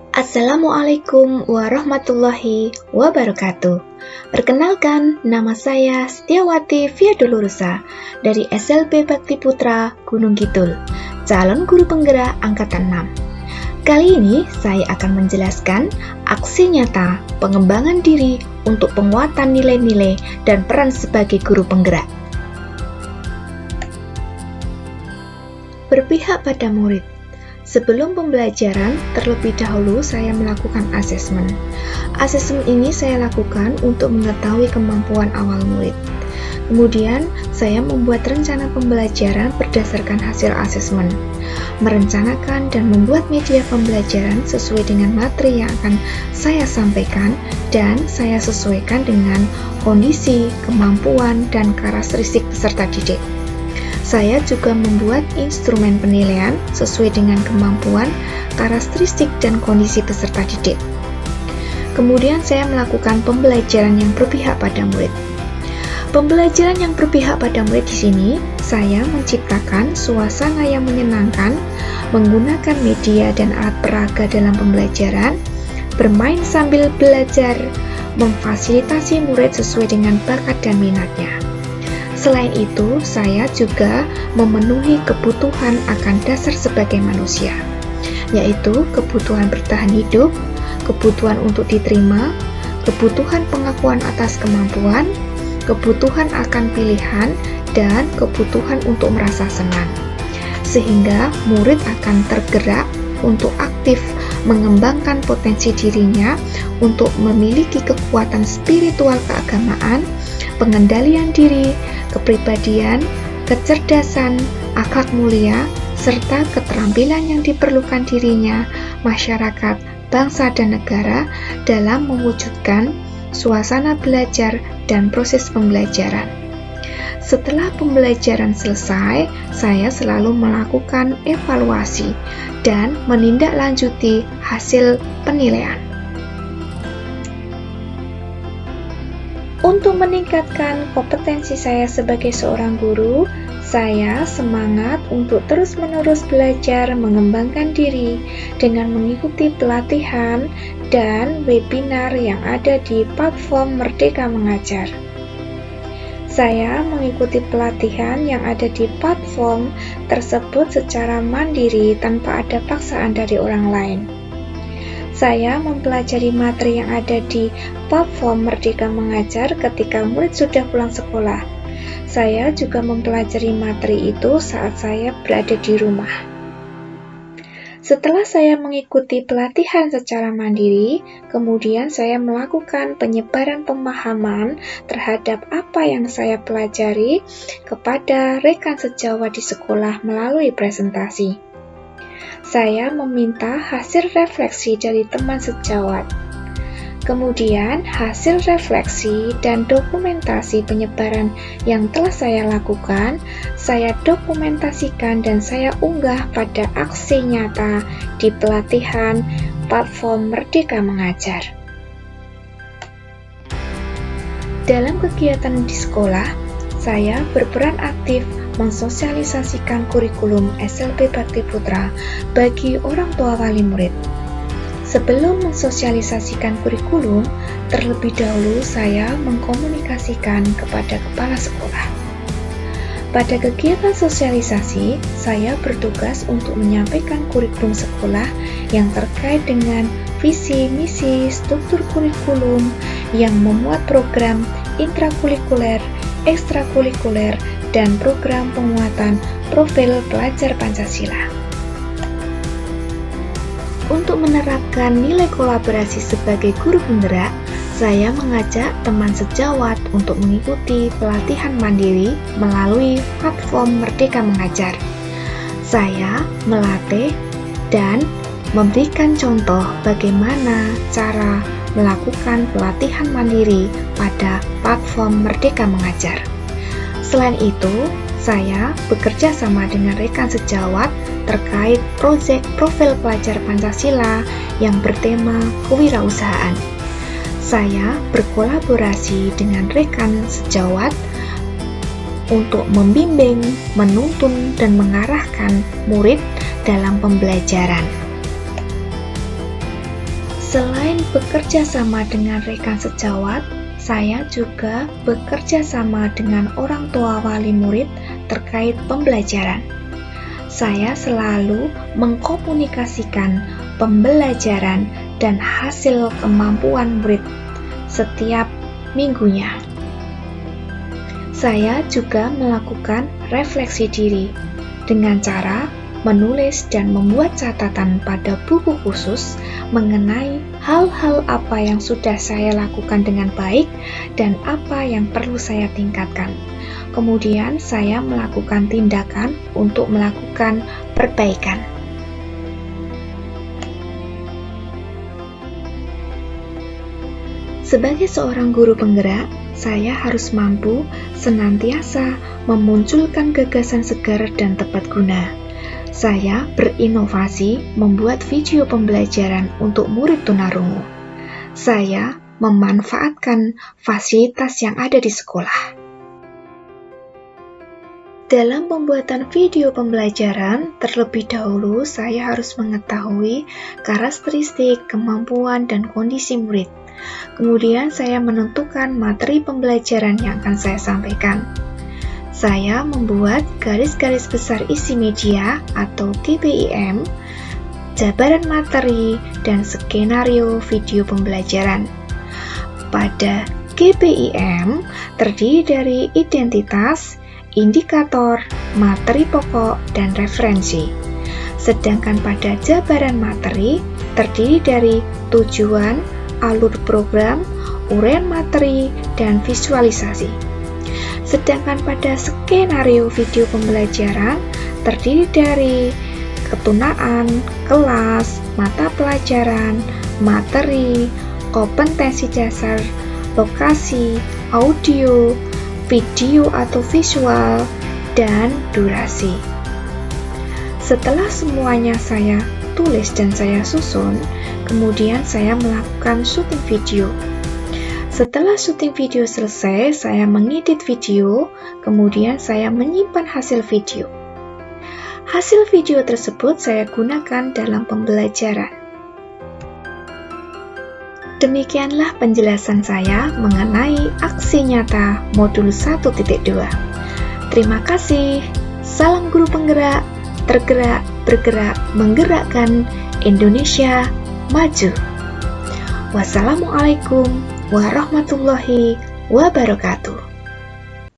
Assalamualaikum warahmatullahi wabarakatuh. Perkenalkan, nama saya Setiawati Fiadulurusa dari SLB Bakti Putra Gunung Kidul, calon guru penggerak angkatan 6. Kali ini saya akan menjelaskan aksi nyata pengembangan diri untuk penguatan nilai-nilai dan peran sebagai guru penggerak. Berpihak pada murid. Sebelum pembelajaran, terlebih dahulu saya melakukan asesmen. Asesmen ini saya lakukan untuk mengetahui kemampuan awal murid. Kemudian, saya membuat rencana pembelajaran berdasarkan hasil asesmen. Merencanakan dan membuat media pembelajaran sesuai dengan materi yang akan saya sampaikan dan saya sesuaikan dengan kondisi, kemampuan, dan karakteristik peserta didik. Saya juga membuat instrumen penilaian sesuai dengan kemampuan, karakteristik, dan kondisi peserta didik. Kemudian saya melakukan pembelajaran yang berpihak pada murid. Pembelajaran yang berpihak pada murid di sini, saya menciptakan suasana yang menyenangkan, menggunakan media dan alat peraga dalam pembelajaran, bermain sambil belajar, memfasilitasi murid sesuai dengan bakat dan minatnya. Selain itu, saya juga memenuhi kebutuhan akan dasar sebagai manusia, yaitu kebutuhan bertahan hidup, kebutuhan untuk diterima, kebutuhan pengakuan atas kemampuan, kebutuhan akan pilihan, dan kebutuhan untuk merasa senang. Sehingga murid akan tergerak untuk aktif mengembangkan potensi dirinya untuk memiliki kekuatan spiritual keagamaan, pengendalian diri, kepribadian, kecerdasan, akhlak mulia, serta keterampilan yang diperlukan dirinya, masyarakat, bangsa, dan negara dalam mewujudkan suasana belajar dan proses pembelajaran. Setelah pembelajaran selesai, saya selalu melakukan evaluasi dan menindaklanjuti hasil penilaian. Untuk meningkatkan kompetensi saya sebagai seorang guru, saya semangat untuk terus-menerus belajar mengembangkan diri dengan mengikuti pelatihan dan webinar yang ada di platform Merdeka Mengajar. Saya mengikuti pelatihan yang ada di platform tersebut secara mandiri tanpa ada paksaan dari orang lain. Saya mempelajari materi yang ada di platform Merdeka Mengajar ketika murid sudah pulang sekolah. Saya juga mempelajari materi itu saat saya berada di rumah. Setelah saya mengikuti pelatihan secara mandiri, kemudian saya melakukan penyebaran pemahaman terhadap apa yang saya pelajari kepada rekan sejawat di sekolah melalui presentasi. Saya meminta hasil refleksi dari teman sejawat. Kemudian, hasil refleksi dan dokumentasi penyebaran yang telah saya lakukan, saya dokumentasikan dan saya unggah pada aksi nyata di pelatihan platform Merdeka Mengajar. Dalam kegiatan di sekolah, saya berperan aktif mensosialisasikan kurikulum SLB Bakti Putra bagi orang tua wali murid. Sebelum mensosialisasikan kurikulum, terlebih dahulu saya mengkomunikasikan kepada kepala sekolah. Pada kegiatan sosialisasi, saya bertugas untuk menyampaikan kurikulum sekolah yang terkait dengan visi, misi, struktur kurikulum yang memuat program intrakurikuler, ekstrakurikuler, dan program penguatan profil pelajar Pancasila. Untuk menerapkan nilai kolaborasi sebagai guru penggerak, saya mengajak teman sejawat untuk mengikuti pelatihan mandiri melalui platform Merdeka Mengajar. Saya melatih dan memberikan contoh bagaimana cara melakukan pelatihan mandiri pada platform Merdeka Mengajar. Selain itu, saya bekerja sama dengan rekan sejawat terkait proyek profil pelajar Pancasila yang bertema kewirausahaan. Saya berkolaborasi dengan rekan sejawat untuk membimbing, menuntun, dan mengarahkan murid dalam pembelajaran. Selain bekerja sama dengan rekan sejawat, saya juga bekerja sama dengan orang tua wali murid terkait pembelajaran. Saya selalu mengkomunikasikan pembelajaran dan hasil kemampuan murid setiap minggunya. Saya juga melakukan refleksi diri dengan cara menulis dan membuat catatan pada buku khusus mengenai hal-hal apa yang sudah saya lakukan dengan baik dan apa yang perlu saya tingkatkan. Kemudian saya melakukan tindakan untuk melakukan perbaikan. Sebagai seorang guru penggerak, saya harus mampu senantiasa memunculkan gagasan segar dan tepat guna. Saya berinovasi membuat video pembelajaran untuk murid tunarungu. Saya memanfaatkan fasilitas yang ada di sekolah. Dalam pembuatan video pembelajaran, terlebih dahulu saya harus mengetahui karakteristik, kemampuan, dan kondisi murid. Kemudian saya menentukan materi pembelajaran yang akan saya sampaikan. Saya membuat garis-garis besar isi media atau GBIM, jabaran materi, dan skenario video pembelajaran. Pada GBIM terdiri dari identitas, indikator, materi pokok, dan referensi. Sedangkan pada jabaran materi terdiri dari tujuan, alur program, uraian materi, dan visualisasi. Sedangkan pada skenario video pembelajaran terdiri dari ketunaan, kelas, mata pelajaran, materi, kompetensi dasar, lokasi, audio, video atau visual, dan durasi. Setelah semuanya saya tulis dan saya susun, kemudian saya melakukan syuting video. Setelah syuting video selesai, saya mengedit video, kemudian saya menyimpan hasil video. Hasil video tersebut saya gunakan dalam pembelajaran. Demikianlah penjelasan saya mengenai aksi nyata modul 1.2. Terima kasih. Salam guru penggerak, tergerak, bergerak, menggerakkan Indonesia maju. Wassalamualaikum warahmatullahi wabarakatuh.